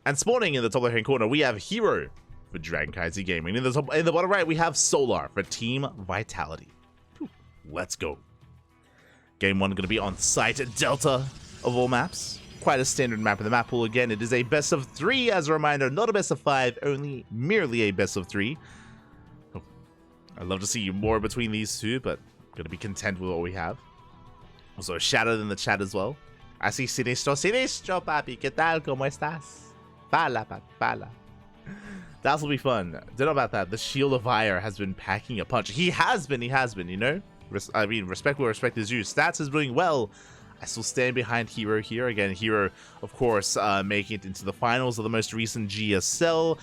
And spawning in the top left-hand corner, we have herO for KranKy Gaming. In the bottom right, we have Solar for Team Vitality. Whew, let's go. Game 1 going to be on site at Delta of all maps. Quite a standard map in the map pool. Again, it is a best of 3 as a reminder, not a best of 5, only merely a best of 3. Oh, I'd love to see more between these two, but going to be content with what we have. Also, shouted in the chat as well. Así sinistro, papi, ¿qué tal? ¿Cómo estás? Fala, papi, fala. That will be fun. Don't know about that. The Shield of Fire has been packing a punch. He has been, you know? I mean, respect where respect is due. Stats is doing well. I still stand behind herO here. Again, herO, of course, making it into the finals of the most recent GSL,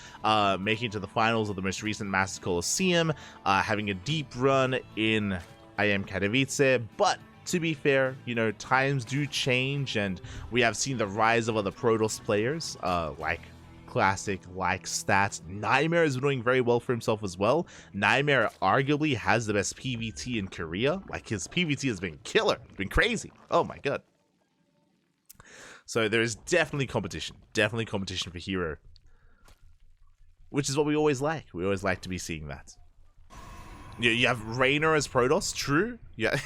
making it to the finals of the most recent Master Coliseum, having a deep run in IM Katowice, but to be fair, you know, times do change, and we have seen the rise of other Protoss players, like Classic, like Stats. Nightmare is doing very well for himself as well. Nightmare arguably has the best PvT in Korea. Like, his PvT has been killer. It's been crazy. Oh my god. So there is definitely competition. Definitely competition for herO. Which is what we always like. We always like to be seeing that. You have Reina as Protoss, true. Yeah.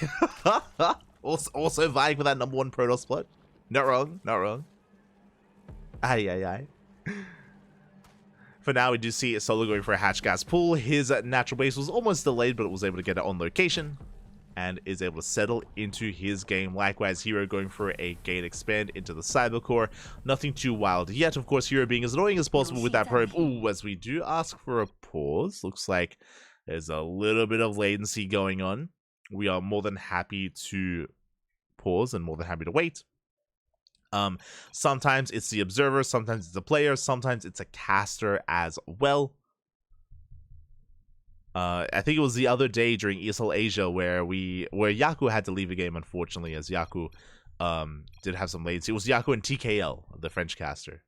also vying for that #1 Protoss spot. Not wrong, not wrong. Aye. For now, we do see Solo going for a hatch gas pool. His natural base was almost delayed, but was able to get it on location and is able to settle into his game. Likewise, herO going for a gate expand into the cyber core. Nothing too wild yet. Of course, herO being as annoying as possible with that probe. Ooh, as we do ask for a pause. Looks like there's a little bit of latency going on. We are more than happy to pause and more than happy to wait. Sometimes it's the observer, sometimes it's the player, sometimes it's a caster as well. I think it was the other day during ESL Asia where Yaku had to leave the game, unfortunately, as Yaku did have some latency. It was Yaku and TKL, the French caster.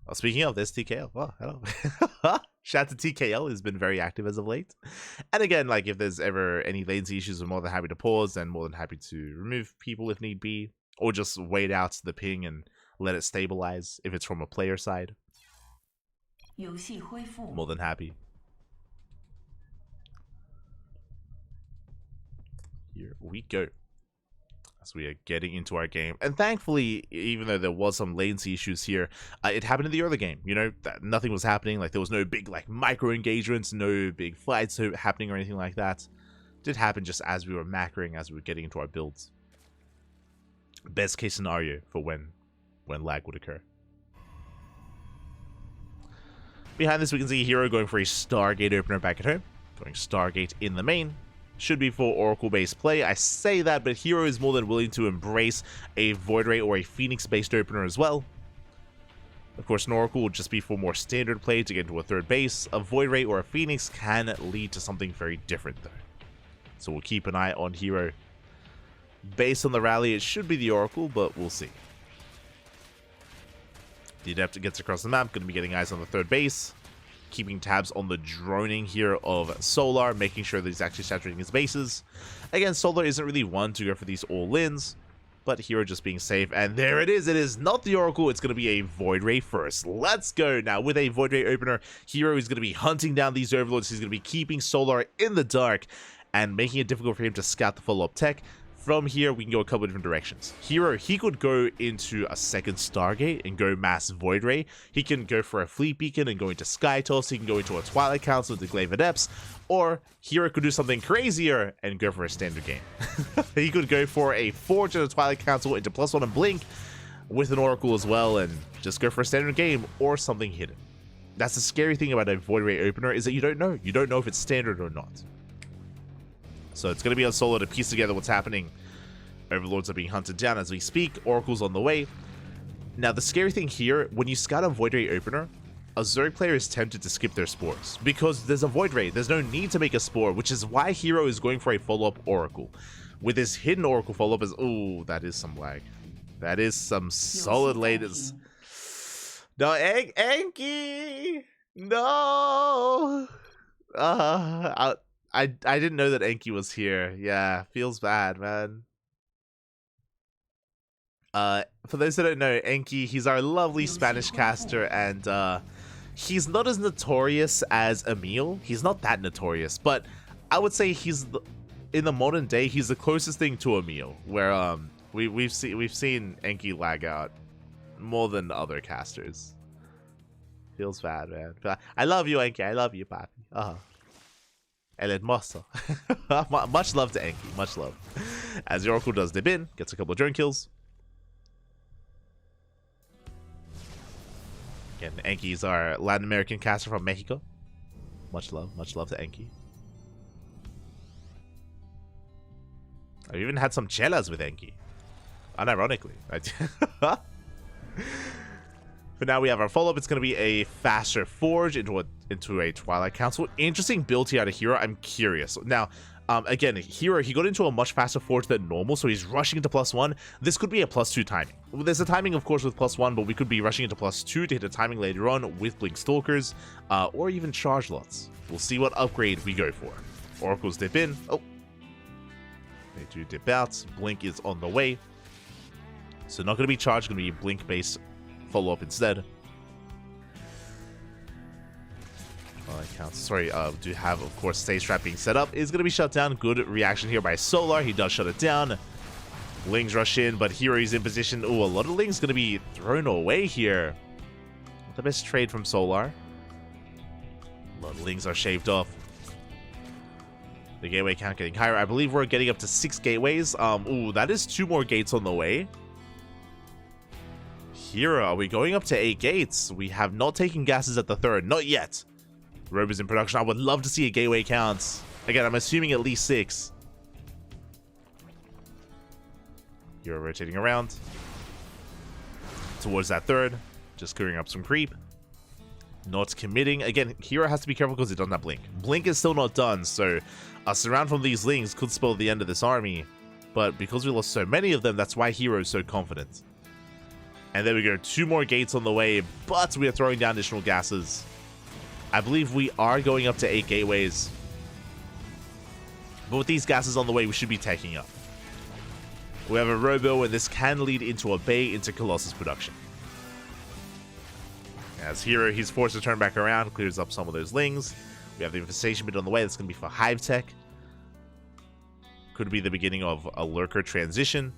Oh, speaking of, there's TKL. Oh, hello. Shout out to TKL, who's been very active as of late. And again, like, if there's ever any latency issues, we're more than happy to pause and more than happy to remove people if need be. Or just wait out the ping and let it stabilize if it's from a player side. More than happy. Here we go. As we are getting into our game. And thankfully, even though there was some latency issues here, it happened in the early game. You know, that nothing was happening. Like, there was no big, like, micro engagements, no big fights happening or anything like that. It did happen just as we were macroing, as we were getting into our builds. Best case scenario for when lag would occur. Behind this, we can see herO going for a Stargate opener back at home. Going Stargate in the main. Should be for Oracle-based play. I say that, but herO is more than willing to embrace a Void Ray or a Phoenix-based opener as well. Of course, an Oracle will just be for more standard play to get into a third base. A Void Ray or a Phoenix can lead to something very different, though. So we'll keep an eye on herO. Based on the rally, it should be the Oracle, but we'll see. The Adept gets across the map, going to be getting eyes on the third base. Keeping tabs on the droning here of Solar, making sure that he's actually saturating his bases. Again, Solar isn't really one to go for these all-ins, but herO just being safe. And there it is not the Oracle, it's going to be a Void Ray first. Let's go. Now, with a Void Ray opener, herO is going to be hunting down these Overlords. He's going to be keeping Solar in the dark and making it difficult for him to scout the follow-up tech. From here, we can go a couple of different directions. herO, he could go into a second Stargate and go mass Void Ray. He can go for a Fleet Beacon and go into Sky Toss. He can go into a Twilight Council to Glaive Adepts. Or herO could do something crazier and go for a standard game. He could go for a Forge and a Twilight Council into +1 and Blink with an Oracle as well and just go for a standard game or something hidden. That's the scary thing about a Void Ray opener, is that you don't know. You don't know if it's standard or not. So it's going to be on Solo to piece together what's happening. Overlords are being hunted down as we speak. Oracle's on the way. Now, the scary thing here, when you scout a Void Ray opener, a Zerg player is tempted to skip their spores. Because there's a Void Ray. There's no need to make a spore, which is why herO is going for a follow-up Oracle. With his hidden Oracle follow-up is... Ooh, that is some lag. That is some solid latency. No, Enki! No! I didn't know that Enki was here. Yeah, feels bad, man. For those that don't know, Enki, he's our lovely Spanish caster, and he's not as notorious as Emil. He's not that notorious, but I would say in the modern day, he's the closest thing to Emil, where we've seen Enki lag out more than other casters. Feels bad, man. I love you, Enki. I love you, papi. El hermoso. Much love to Enki. Much love. As the Oracle does dip in, gets a couple of drone kills. Again, Enki's our Latin American caster from Mexico. Much love to Enki. I've even had some chelas with Enki. Unironically. For now, we have our follow-up. It's going to be a faster forge into a Twilight Council. Interesting build here out of herO. I'm curious. Now, again, herO, he got into a much faster forge than normal, so he's rushing into +1. This could be a +2 timing. Well, there's a timing, of course, with +1, but we could be rushing into +2 to hit a timing later on with Blink Stalkers, or even Charge Lots. We'll see what upgrade we go for. Oracles dip in. Oh. They do dip out. Blink is on the way. So not going to be Charge, going to be Blink-based follow-up instead. Sorry, do have, of course, Stay Strap being set up. Is going to be shut down. Good reaction here by Solar. He does shut it down. Lings rush in, but herO is in position. Ooh, a lot of Lings going to be thrown away here. Not the best trade from Solar. A lot of Lings are shaved off. The gateway count getting higher. I believe we're getting up to 6 gateways. Ooh, that is 2 more gates on the way. herO, are we going up to 8 gates? We have not taken gases at the 3rd. Not yet. Robe is in production. I would love to see a gateway count. Again, I'm assuming at least 6. herO rotating around towards that 3rd. Just clearing up some creep. Not committing. Again, herO has to be careful because he doesn't have Blink. Blink is still not done, so a surround from these Lings could spell the end of this army. But because we lost so many of them, that's why herO is so confident. And there we go. 2 more gates on the way, but we are throwing down additional gases. I believe we are going up to 8 gateways. But with these gases on the way, we should be taking up. We have a Robo, and this can lead into a Bay into Colossus production. As herO, he's forced to turn back around, clears up some of those Lings. We have the Infestation bit on the way. That's going to be for Hive Tech. Could be the beginning of a Lurker transition.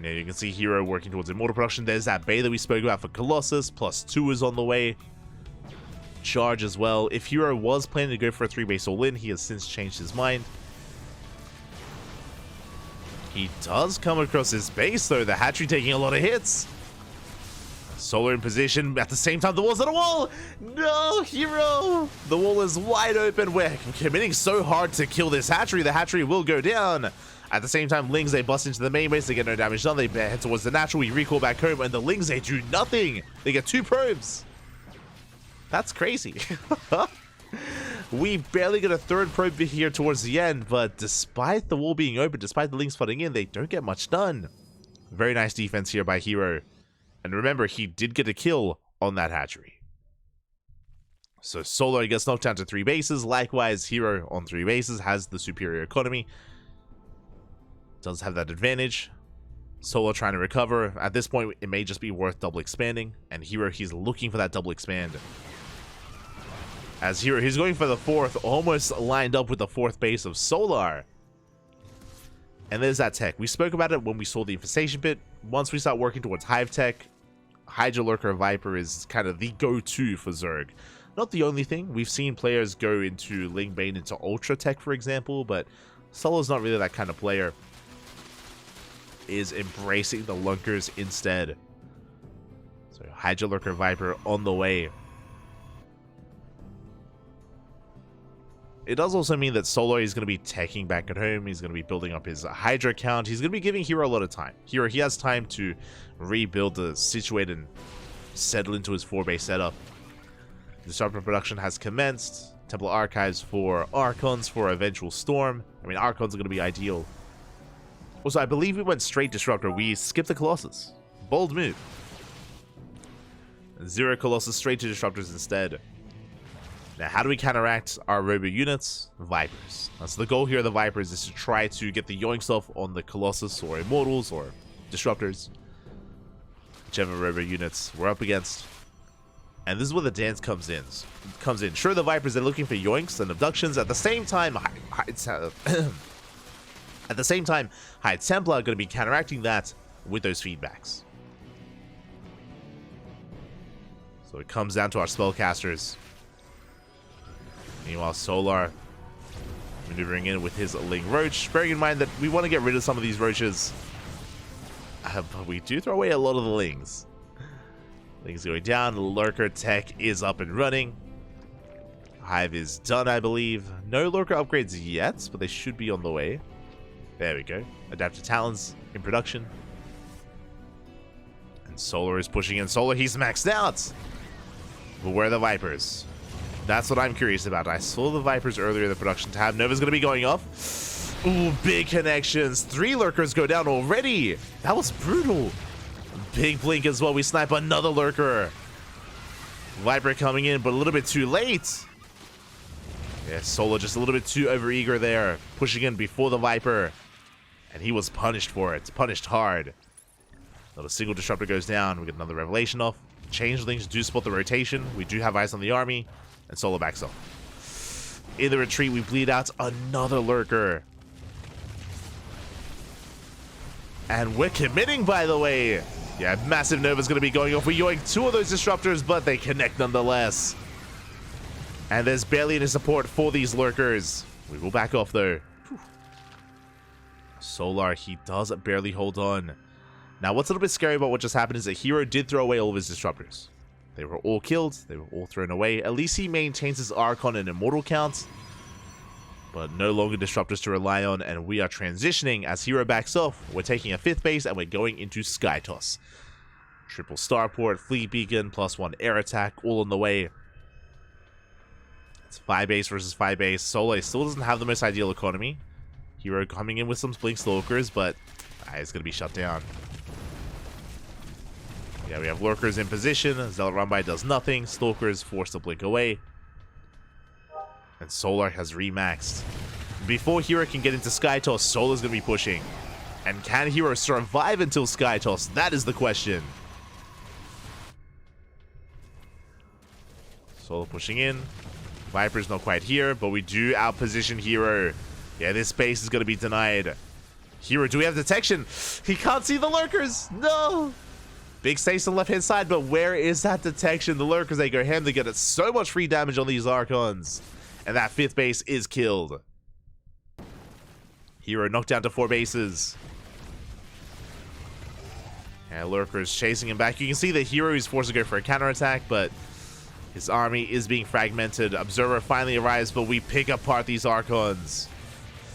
Now you can see herO working towards Immortal production. There's that Bay that we spoke about for Colossus. +2 is on the way. Charge as well. If herO was planning to go for a 3-base all-in, he has since changed his mind. He does come across his base, though. The hatchery taking a lot of hits. Solar in position. At the same time, the wall's on a wall. No, herO. The wall is wide open. We're committing so hard to kill this hatchery. The hatchery will go down. At the same time, Lings, they bust into the main base. They get no damage done. They head towards the natural. We recall back home, and the Lings, they do nothing. They get 2 probes. That's crazy. We barely get a 3rd probe here towards the end, but despite the wall being open, despite the Lings flooding in, they don't get much done. Very nice defense here by herO. And remember, he did get a kill on that hatchery. So Solar gets knocked down to 3 bases. Likewise, herO on 3 bases has the superior economy. Does have that advantage. Solar trying to recover. At this point, it may just be worth double expanding. And herO, he's looking for that double expand. As herO, he's going for the 4th, almost lined up with the 4th base of Solar. And there's that tech. We spoke about it when we saw the Infestation bit. Once we start working towards Hive Tech, Hydra Lurker Viper is kind of the go-to for Zerg. Not the only thing. We've seen players go into Ling Bane into Ultra Tech, for example, but Solo's not really that kind of player. Is embracing the Lunkers instead. So Hydra Lurker Viper on the way. It does also mean that Solar is going to be taking back at home. He's going to be building up his Hydra count. He's going to be giving herO a lot of time. herO, he has time to rebuild the situate and settle into his 4-base setup. Disruptor production has commenced. Temple Archives for Archons for eventual Storm. I mean, Archons are going to be ideal. Also, I believe we went straight Disruptor. We skipped the Colossus. Bold move. 0 Colossus straight to Disruptors instead. Now, how do we counteract our robo units? Vipers. So the goal here of the Vipers is to try to get the yoinks off on the Colossus or Immortals or Disruptors, whichever robo units we're up against. And this is where the dance comes in. Sure, the Vipers are looking for yoinks and abductions. At the same time, High Templar are going to be counteracting that with those feedbacks. So it comes down to our spellcasters. Meanwhile, Solar maneuvering in with his Ling Roach. Bearing in mind that we want to get rid of some of these Roaches. But we do throw away a lot of the Lings. Lings going down. Lurker tech is up and running. Hive is done, I believe. No Lurker upgrades yet, but they should be on the way. There we go. Adaptive Talons in production. And Solar is pushing in. Solar, he's maxed out. But where are the Vipers? That's what I'm curious about. I saw the Vipers earlier in the production tab. Nova's going to be going off. Ooh, big connections. 3 Lurkers go down already. That was brutal. Big blink as well. We snipe another Lurker. Viper coming in, but a little bit too late. Yeah, Solo just a little bit too overeager there. Pushing in before the Viper. And he was punished for it. Punished hard. Not a single Disruptor goes down. We get another Revelation off. Changelings do spot the rotation. We do have eyes on the army. And Solo backs off. In the retreat, we bleed out another Lurker. And we're committing, by the way. Yeah, massive Nova's going to be going off. We yoink 2 of those Disruptors, but they connect nonetheless. And there's barely any support for these Lurkers. We will back off, though. Whew. Solar, he does barely hold on. Now, what's a little bit scary about what just happened is that herO did throw away all of his Disruptors. They were all killed. They were all thrown away. At least he maintains his Archon and Immortal count. But no longer Disruptors to rely on. And we are transitioning as herO backs off. We're taking a 5th base and we're going into Sky Toss. Triple Starport, Fleet Beacon, +1 air attack, all on the way. It's 5 base versus 5 base. Solar still doesn't have the most ideal economy. herO coming in with some Blink Stalkers, but it's going to be shut down. Yeah, we have Lurkers in position. Zealot Rumbai does nothing. Stalkers forced to blink away. And Solar has remaxed. Before herO can get into Sky Toss, Solar's going to be pushing. And can herO survive until Sky Toss? That is the question. Solar pushing in. Viper's not quite here, but we do outposition herO. Yeah, this space is going to be denied. herO, do we have detection? He can't see the Lurkers. No. Big space on the left-hand side, but where is that detection? The Lurkers, they go ham. They get so much free damage on these Archons. And that 5th base is killed. herO knocked down to 4 bases. And Lurkers chasing him back. You can see that herO is forced to go for a counterattack, but his army is being fragmented. Observer finally arrives, but we pick apart these Archons.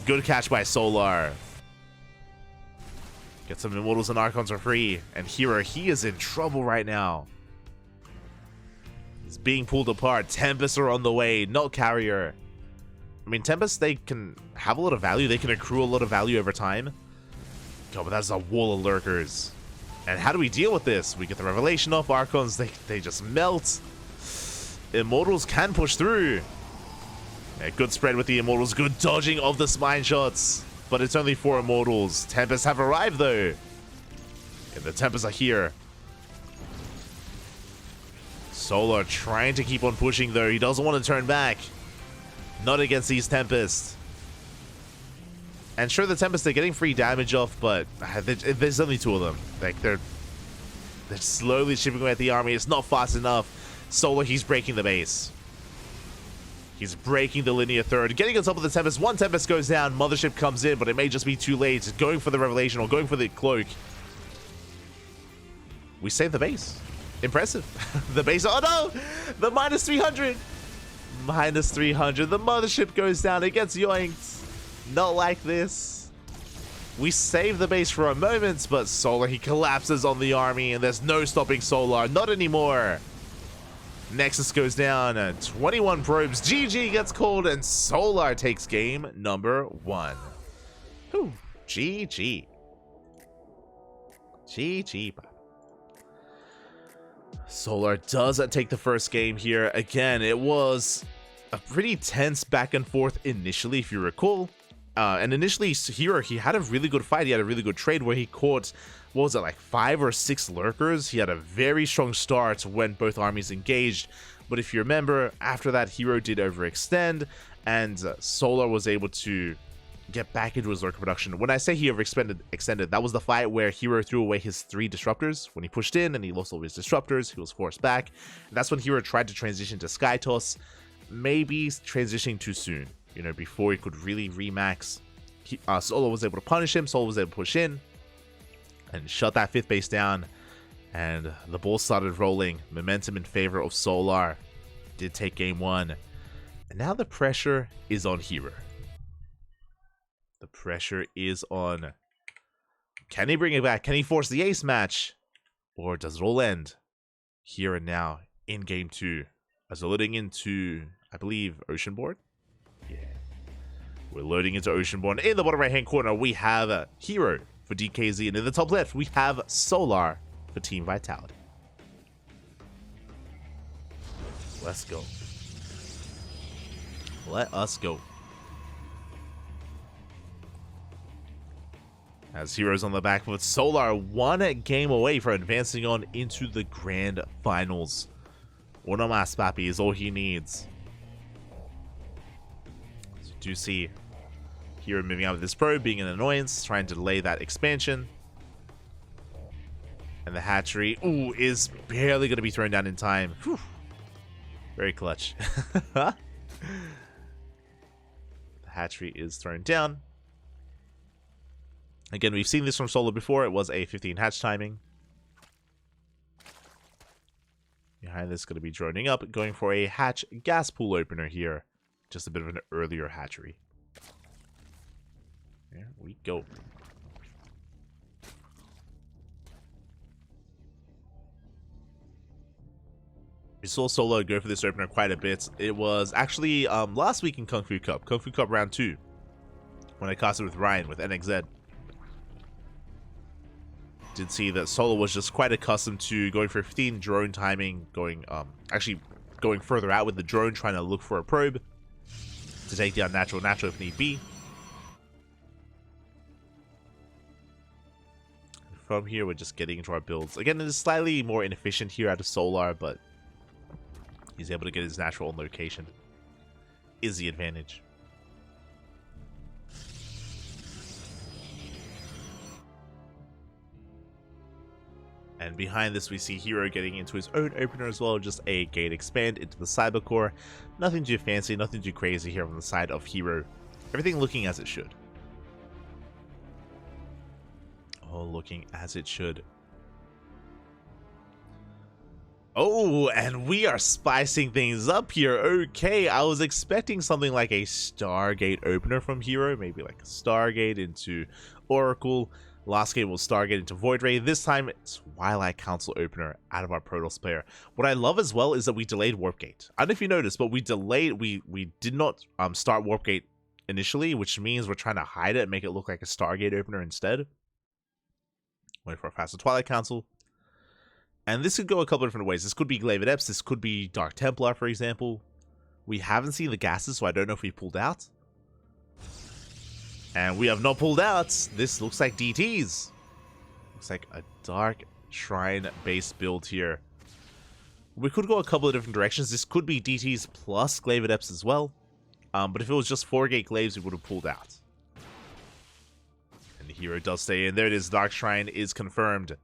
Good catch by Solar. Get some Immortals and Archons for free. And herO, he is in trouble right now. He's being pulled apart. Tempests are on the way. No Carrier. I mean, Tempests, they can have a lot of value. They can accrue a lot of value over time. God, but that's a wall of Lurkers. And how do we deal with this? We get the Revelation off. Archons, they just melt. Immortals can push through. Yeah, good spread with the Immortals. Good dodging of the Spine Shots. But it's only 4 Immortals. Tempests have arrived, though. And the Tempests are here. Solar trying to keep on pushing, though. He doesn't want to turn back. Not against these Tempests. And sure, the Tempests, they're getting free damage off, but there's only 2 of them. Like, they're slowly chipping away at the army. It's not fast enough. Solar, he's breaking the base. He's breaking the linear third. Getting on top of the Tempest. 1 Tempest goes down. Mothership comes in, but it may just be too late. Going for the Revelation or going for the Cloak. We save the base. Impressive. The base. Oh no! The -300. -300. The Mothership goes down. It gets yoinked. Not like this. We save the base for a moment, but Solar, he collapses on the army, and there's no stopping Solar. Not anymore. Nexus goes down, 21 probes, GG gets called, and Solar takes game number 1. Whew, GG. GG. Solar does take the first game here. Again, it was a pretty tense back and forth initially, if you recall. And initially, here, he had a really good fight. He had a really good trade where he caught, what was it, like 5 or 6 lurkers. He had a very strong start when both armies engaged. But if you remember, after that, herO did overextend, and Solar was able to get back into his lurker production. When I say he extended, that was the fight where herO threw away his 3 disruptors. When he pushed in and he lost all his disruptors, he was forced back. And that's when herO tried to transition to Sky Toss. Maybe transitioning too soon, you know, before he could really remax. Solar was able to punish him. Solar was able to push in and shut that 5th base down. And the ball started rolling. Momentum in favor of Solar. Did take game 1. And now the pressure is on herO. The pressure is on. Can he bring it back? Can he force the ace match? Or does it all end here and now in game 2? As we're loading into, I believe, Oceanborn? Yeah. We're loading into Oceanborn. In the bottom right hand corner, we have herO for DKZ. And in the top left, we have Solar for Team Vitality. Let's go. Let us go. As herO's on the back foot, Solar 1 game away from advancing on into the grand finals. Uno mas, papi, is all he needs. So you do see herO moving out with this probe, being an annoyance, trying to delay that expansion. And the hatchery, ooh, is barely going to be thrown down in time. Whew. Very clutch. The hatchery is thrown down. Again, we've seen this from Solar before. It was a 15 hatch timing. Behind this, going to be droning up, going for a hatch gas pool opener here. Just a bit of an earlier hatchery. There we go. We saw Solar go for this opener quite a bit. It was actually last week in KungFu Cup. KungFu Cup round 2. When I casted with Ryan with NXZ. Did see that Solar was just quite accustomed to going for 15 drone timing, actually going further out with the drone, trying to look for a probe to take down natural if need be. From here, we're just getting into our builds. Again, it is slightly more inefficient here out of Solar, but he's able to get his natural on location. Is the advantage. And behind this, we see herO getting into his own opener as well, just a gate expand into the cyber core. Nothing too fancy, nothing too crazy here on the side of herO. Everything looking as it should. All looking as it should. Oh, and we are spicing things up here. Okay, I was expecting something like a Stargate opener from herO, maybe like a Stargate into Oracle. Last game was Stargate into Void Ray. This time, it's Twilight Council opener out of our Protoss player. What I love as well is that we delayed Warp Gate. I don't know if you noticed, but we delayed, we did not start Warp Gate initially, which means we're trying to hide it and make it look like a Stargate opener instead. Wait for a faster Twilight Council. And this could go a couple of different ways. This could be Glaive Adepts, this could be Dark Templar, for example. We haven't seen the gases, so I don't know if we pulled out. And we have not pulled out. This looks like DTs. Looks like a Dark Shrine based build here. We could go a couple of different directions. This could be DTs plus Glaive Adepts as well. But if it was just 4-gate Glaives, we would have pulled out. And the herO does stay in. There it is. Dark Shrine is confirmed.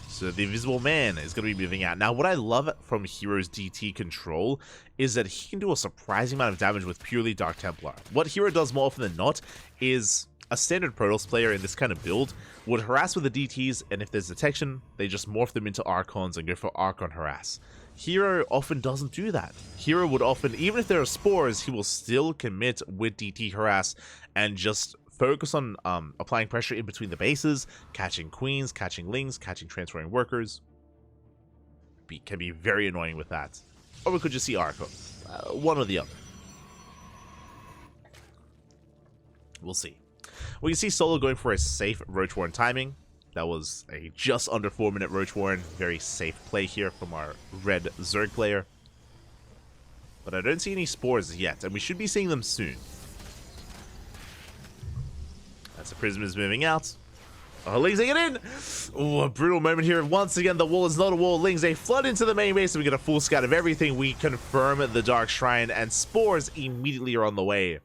So the Invisible Man is going to be moving out. Now, what I love from herO's DT control is that he can do a surprising amount of damage with purely Dark Templar. What herO does more often than not is a standard Protoss player in this kind of build would harass with the DTs, and if there's detection, they just morph them into Archons and go for Archon harass. herO often doesn't do that. herO would often, even if there are spores, he will still commit with DT harass and just focus on applying pressure in between the bases, catching queens, catching lings, catching transferring workers. Can be very annoying with that. Or we could just see Arco. One or the other. We'll see. We can see Solar going for a safe Roach Warren timing. That was a just under 4-minute Roach Warren. Very safe play here from our red Zerg player. But I don't see any spores yet, and we should be seeing them soon. As the Prism is moving out. Oh, Lings get in! Oh, a brutal moment here. Once again, the wall is not a wall. Lings, they flood into the main base, and we get a full scout of everything. We confirm the Dark Shrine, and spores immediately are on the way.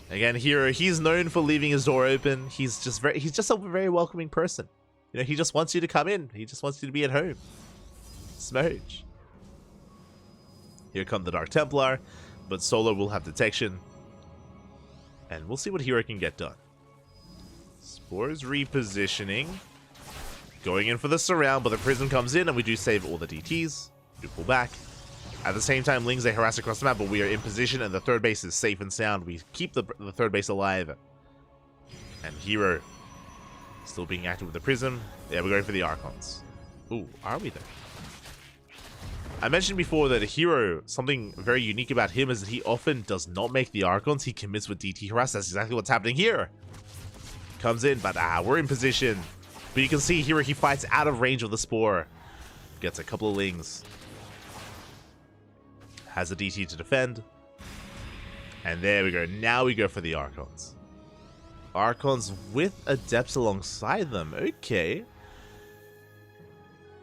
Again, here, he's known for leaving his door open. He's just a very welcoming person. You know, he just wants you to come in. He just wants you to be at home. Smooch. Here come the Dark Templar, but Solo will have detection. And we'll see what herO can get done. Spores repositioning. Going in for the surround, but the Prism comes in and we do save all the DTs. We do pull back. At the same time, Lings, they harass across the map, but we are in position and the third base is safe and sound. We keep the third base alive. And herO still being active with the Prism. Yeah, we're going for the Archons. Ooh, are we there? I mentioned before that herO, something very unique about him is that he often does not make the Archons, he commits with DT harass. That's exactly what's happening here. Comes in, but we're in position. But you can see herO, he fights out of range of the Spore. Gets a couple of Lings. Has a DT to defend. And there we go. Now we go for the Archons. Archons with Adepts alongside them. Okay.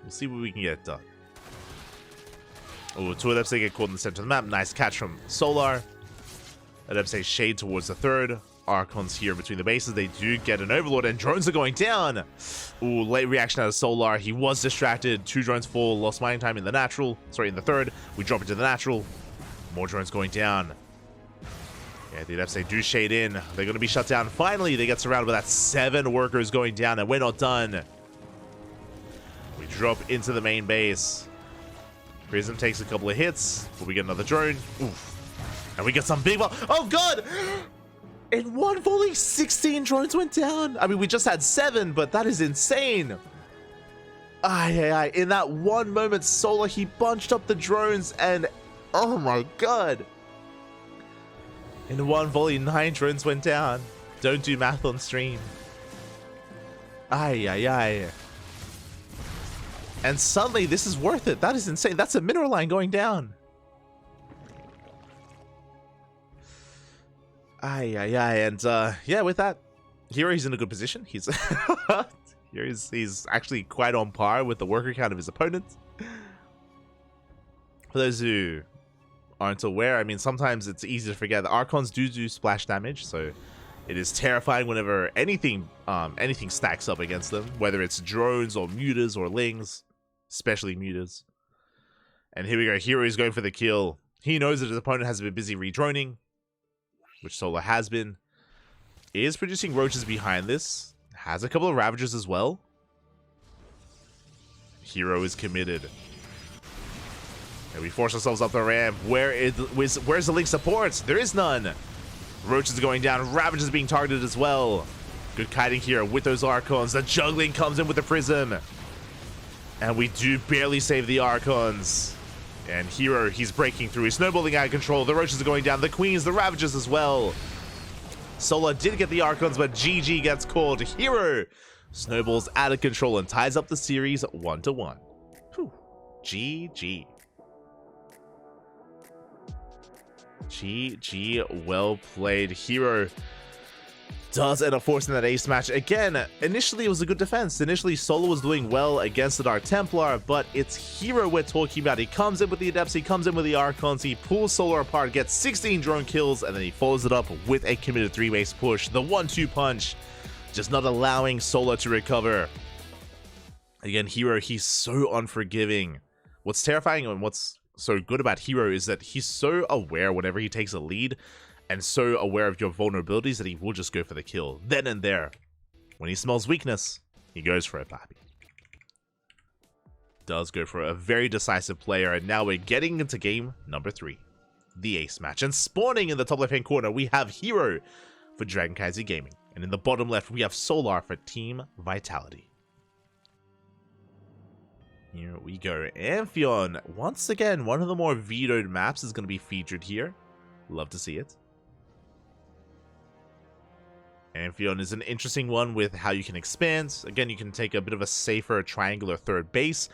We'll see what we can get done. Oh, two Adepts, they get caught in the center of the map. Nice catch from Solar. Adepts, they shade towards the third. Archons here between the bases. They do get an Overlord, and drones are going down. Ooh, late reaction out of Solar. He was distracted. 2 drones fall. Lost mining time in the natural. Sorry, in the third. We drop into the natural. More drones going down. Yeah, the Adepts, they do shade in. They're going to be shut down. Finally, they get surrounded with that 7 workers going down, and we're not done. We drop into the main base. Prism takes a couple of hits, but we get another drone. Oof. And we get some big... Oh, God! In one volley, 16 drones went down. I mean, we just had 7, but that is insane. In that one moment, Solar, he bunched up the drones, and... Oh, my God. In one volley, 9 drones went down. Don't do math on stream. And suddenly, this is worth it. That is insane. That's a mineral line going down. And yeah, with that, here he's in a good position. He's here he's actually quite on par with the worker count of his opponent. For those who aren't aware, I mean, sometimes it's easy to forget that Archons do splash damage, so it is terrifying whenever anything stacks up against them, whether it's drones or mutas or Lings. Especially mutas. And here we go. herO is going for the kill. He knows that his opponent has been busy redroning, which Solar has been. Is producing roaches behind this. Has a couple of Ravagers as well. herO is committed. And we force ourselves up the ramp. Where's the Link support? There is none. Roaches are going down. Ravagers being targeted as well. Good kiting here with those Archons. The juggling comes in with the Prism. And we do barely save the Archons. And herO, he's breaking through. He's snowballing out of control. The Roaches are going down. The Queens, the Ravagers as well. Solar did get the Archons, but GG gets called. herO snowballs out of control and ties up the series 1-1. Whew. GG. GG, well played. herO does end up forcing that ace match. Again, initially it was a good defense. Initially, Solar was doing well against the Dark Templar, but it's herO we're talking about. He comes in with the Adepts, he comes in with the Archons, he pulls Solar apart, gets 16 drone kills, and then he follows it up with a committed 3-base push. The 1-2 punch, just not allowing Solar to recover. Again, herO, he's so unforgiving. What's terrifying and what's so good about herO is that he's so aware whenever he takes a lead, and so aware of your vulnerabilities that he will just go for the kill then and there. When he smells weakness, he goes for it, baby. Does go for a very decisive player, and now we're getting into game number 3, the ace match. And spawning in the top left-hand corner, we have herO for KranKy Gaming, and in the bottom left, we have Solar for Team Vitality. Here we go. Amphion, once again, one of the more vetoed maps is going to be featured here. Love to see it. Amphion is an interesting one with how you can expand. Again, you can take a bit of a safer triangular third base,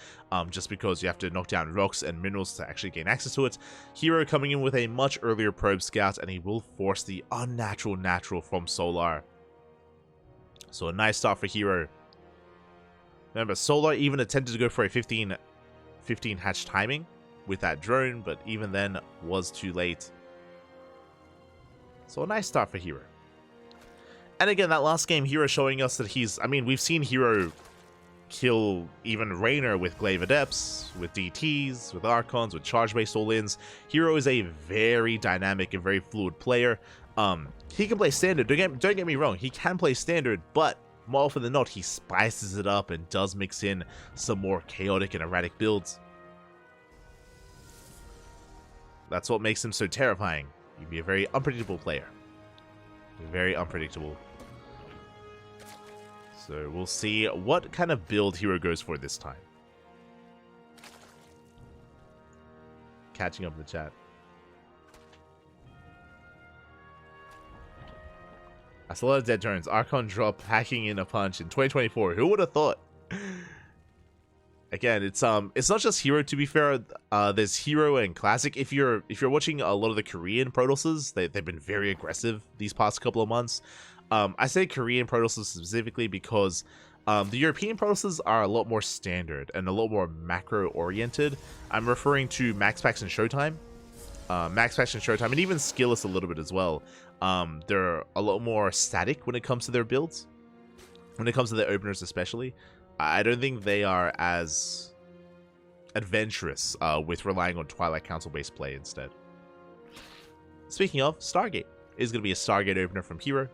just because you have to knock down rocks and minerals to actually gain access to it. herO coming in with a much earlier probe scout, and he will force the unnatural natural from Solar. So a nice start for herO. Remember, Solar even attempted to go for a 15 hatch timing with that drone, but even then was too late. So a nice start for herO. And again, that last game, herO showing us that he's... I mean, we've seen herO kill even Raynor with Glaive Adepts, with DTs, with Archons, with charge-based all-ins. herO is a very dynamic and very fluid player. He can play standard, don't get me wrong, he can play standard, but more often than not, he spices it up and does mix in some more chaotic and erratic builds. That's what makes him so terrifying. He'd be a very unpredictable player. Very unpredictable. So we'll see what kind of build herO goes for this time. Catching up in the chat. That's a lot of dead turns. Archon drop hacking in a punch in 2024. Who would have thought? Again, it's not just herO, to be fair. There's herO and Classic. If you're watching a lot of the Korean Protosses, they've been very aggressive these past couple of months. I say Korean Protosses specifically because the European Protosses are a lot more standard and a lot more macro oriented. I'm referring to Max Packs and Showtime. Max Packs and Showtime, and even Skilless a little bit as well. They're a lot more static when it comes to their builds. When it comes to their openers especially. I don't think they are as adventurous with relying on Twilight Council-based play instead. Speaking of, Stargate is going to be a Stargate opener from herO.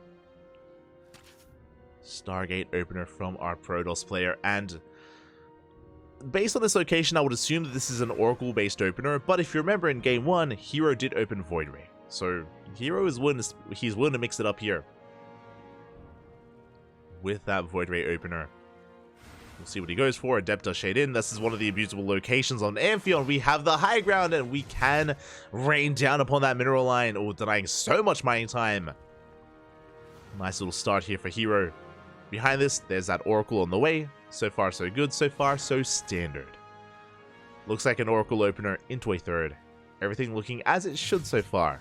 Stargate opener from our Protoss player, and based on this location, I would assume that this is an Oracle-based opener, but if you remember in Game 1, herO did open Void Ray, so herO is willing to mix it up here with that Void Ray opener. We'll see what he goes for. Adept does shade in. This is one of the abusable locations on Amphion. We have the high ground, and we can rain down upon that mineral line, denying so much mining time. Nice little start here for herO. Behind this, there's that Oracle on the way. So far, so good. So far, so standard. Looks like an Oracle opener into a third. Everything looking as it should so far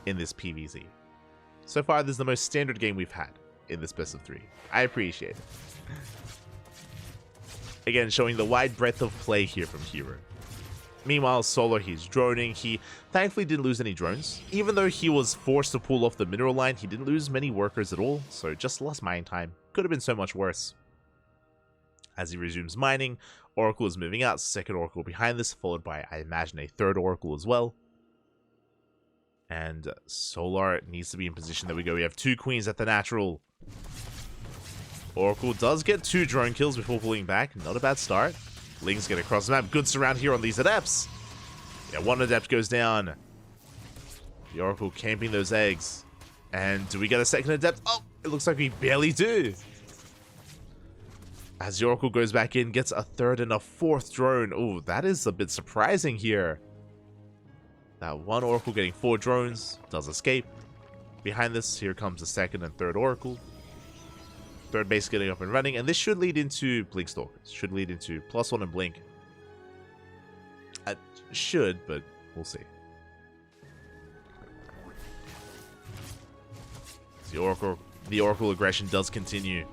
in this PvZ. So far, this is the most standard game we've had in this best of 3. I appreciate it. Again, showing the wide breadth of play here from herO. Meanwhile, Solar, he's droning. He thankfully didn't lose any drones. Even though he was forced to pull off the mineral line, he didn't lose many workers at all, so just lost mining time. Could have been so much worse. As he resumes mining, Oracle is moving out. Second Oracle behind this, followed by, I imagine, a third Oracle as well. And Solar needs to be in position. There we go. We have 2 Queens at the natural. Oracle does get 2 drone kills before pulling back. Not a bad start. Lings get across the map. Good surround here on these Adepts. Yeah, 1 Adept goes down. The Oracle camping those eggs. And do we get a second Adept? Oh, it looks like we barely do. As the Oracle goes back in, gets a third and a 4th drone. Oh, that is a bit surprising here. That 1 Oracle getting 4 drones. Does escape. Behind this, here comes the second and third Oracle. Third base getting up and running, and this should lead into Blink Stalkers. Should lead into +1 and Blink. Should, but we'll see. The Oracle aggression does continue.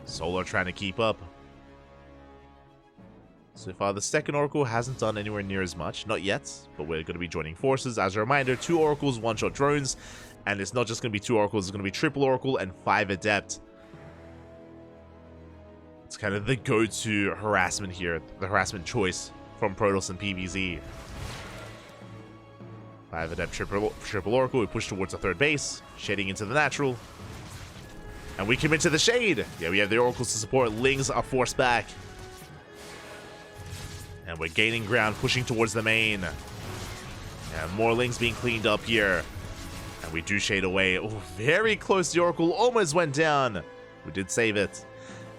Solar trying to keep up. So far, the second Oracle hasn't done anywhere near as much. Not yet, but we're going to be joining forces. As a reminder, 2 Oracles, 1-shot drones. And it's not just going to be 2 Oracles, it's going to be triple Oracle and 5 Adept. It's kind of the go-to harassment here, the harassment choice from Protoss and PvZ. 5 Adept, triple Oracle. We push towards the third base, shading into the natural. And we commit to the shade. Yeah, we have the Oracles to support. Lings are forced back. And we're gaining ground, pushing towards the main. And more Lings being cleaned up here. And we do shade away. Oh, very close. The Oracle almost went down. We did save it.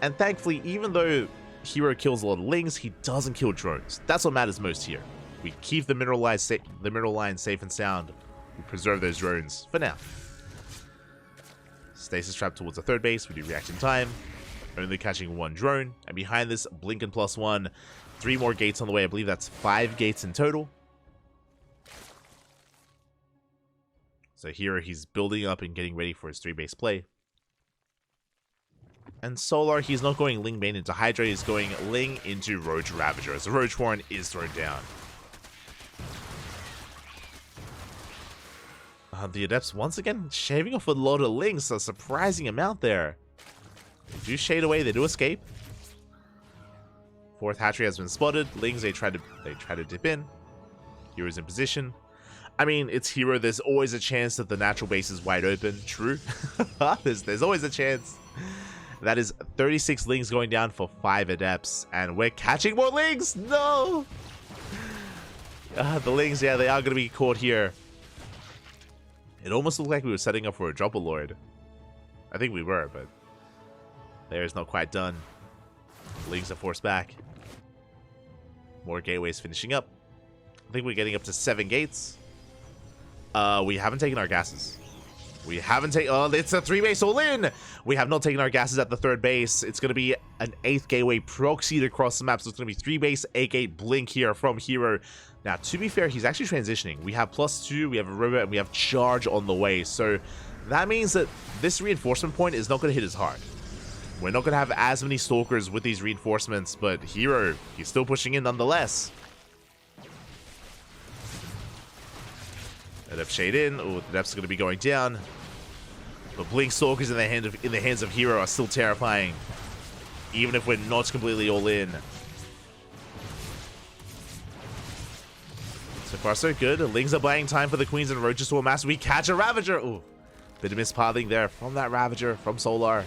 And thankfully, even though herO kills a lot of Lings, he doesn't kill drones. That's what matters most here. We keep the mineral line safe and sound. We preserve those drones for now. Stasis trap towards the third base. We do reaction time. Only catching one drone. And behind this, Blinken +1. 3 more gates on the way. I believe that's 5 gates in total. So here he's building up and getting ready for his 3-base play. And Solar, he's not going Ling Bane into Hydra, he's going Ling into Roach Ravager, as the Roach Warren is thrown down. The Adepts, once again, shaving off a lot of Lings, a surprising amount there. They do shade away, they do escape. 4th hatchery has been spotted. Lings, they try to dip in. hero's in position. I mean, it's hero. There's always a chance that the natural base is wide open. True. there's always a chance. That is 36 Lings going down for 5 Adepts. And we're catching more Lings. No! The Lings, yeah, they are going to be caught here. It almost looked like we were setting up for a Dropper Lord. I think we were, but there is not quite done. Lings are forced back. More gateways finishing up. I think we're getting up to 7 gates. We haven't taken our gases. We haven't taken... Oh, it's a 3-base all-in! We have not taken our gases at the 3rd base. It's going to be an 8th gateway proxied across the map. So it's going to be 3-base, 8-gate blink here from hero. Now, to be fair, he's actually transitioning. We have +2, we have a robot, and we have charge on the way. So that means that this reinforcement point is not going to hit as hard. We're not going to have as many stalkers with these reinforcements, but hero, he's still pushing in nonetheless. Adept shade in. Oh, the Adept's going to be going down. But blink stalkers in the hands of hero are still terrifying, even if we're not completely all in. So far, so good. The Lings are buying time for the Queens and Roaches to amass. We catch a Ravager. Ooh, bit of mispathing there from that Ravager from Solar.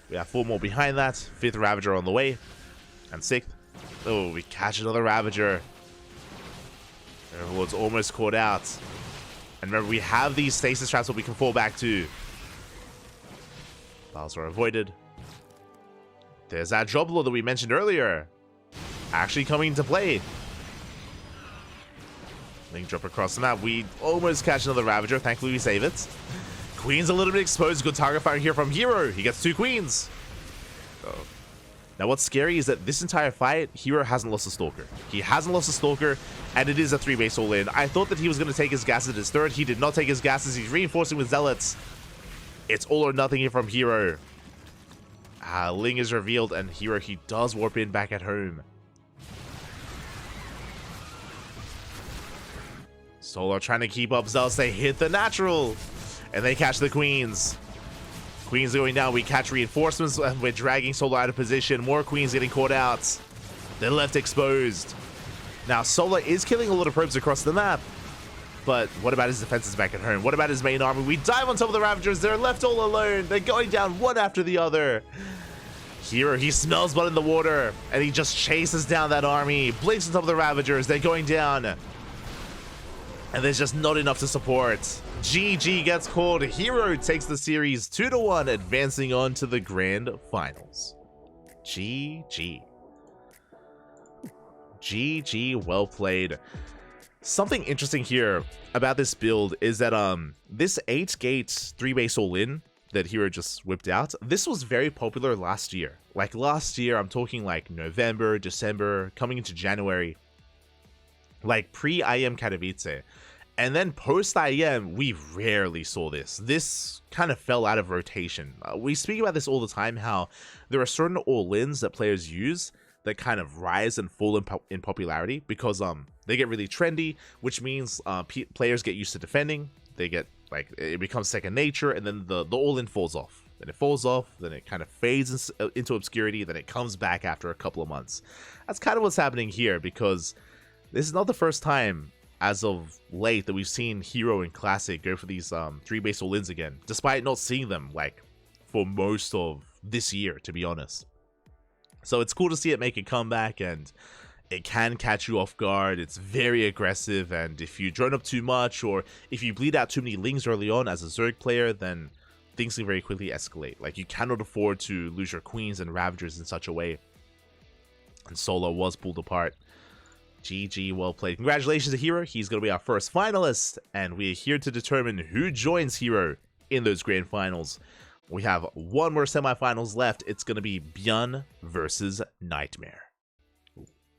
We have 4 more behind that. 5th Ravager on the way. And 6th. Oh, we catch another Ravager. Overlord's almost caught out. And remember, we have these stasis traps that we can fall back to. Battles are avoided. There's that Dropper Lord that we mentioned earlier. Actually coming into play. Link drop across the map. We almost catch another Ravager. Thankfully, we save it. Queen's a little bit exposed. Good target fire here from hero. He gets 2 Queens. Oh. Now, what's scary is that this entire fight, hero hasn't lost a Stalker. He hasn't lost a Stalker, and it is a 3-base all-in. I thought that he was going to take his gases at his 3rd. He did not take his gases. He's reinforcing with Zealots. It's all or nothing here from hero. Ling is revealed, and hero, he does warp in back at home. Solar trying to keep up Zealots. They hit the natural, and they catch the Queens. Queens going down. We catch reinforcements, and we're dragging Solar out of position. More Queens getting caught out. They're left exposed. Now, Solar is killing a lot of probes across the map, but what about his defenses back at home? What about his main army? We dive on top of the Ravagers. They're left all alone. They're going down one after the other. Hero, he smells blood in the water, and he just chases down that army. Blinks on top of the Ravagers. They're going down. And there's just not enough to support. GG gets called. Hero takes the series 2-1, advancing on to the grand finals. GG. GG, well played. Something interesting here about this build is that this 8-gate 3-base all-in that Hero just whipped out, this was very popular last year. Like last year, I'm talking like November, December, coming into January. Like pre-IM Katowice. And then post-IM, we rarely saw this. This kind of fell out of rotation. We speak about this all the time, how there are certain all-ins that players use that kind of rise and fall in popularity because they get really trendy, which means players get used to defending. They get, like, it becomes second nature, and then the all-in falls off. Then it falls off, then it kind of fades into obscurity, then it comes back after a couple of months. That's kind of what's happening here, because this is not the first time as of late that we've seen Hero and Classic go for these 3-base all-ins again, despite not seeing them like for most of this year, to be honest. So it's cool to see it make a comeback, and it can catch you off guard. It's very aggressive, and if you drone up too much, or if you bleed out too many Lings early on as a Zerg player, then things can very quickly escalate. Like, you cannot afford to lose your Queens and Ravagers in such a way. And Solo was pulled apart. GG, well played. Congratulations to herO. He's going to be our first finalist, and we're here to determine who joins herO in those grand finals. We have one more semifinals left. It's going to be Byun versus Nightmare.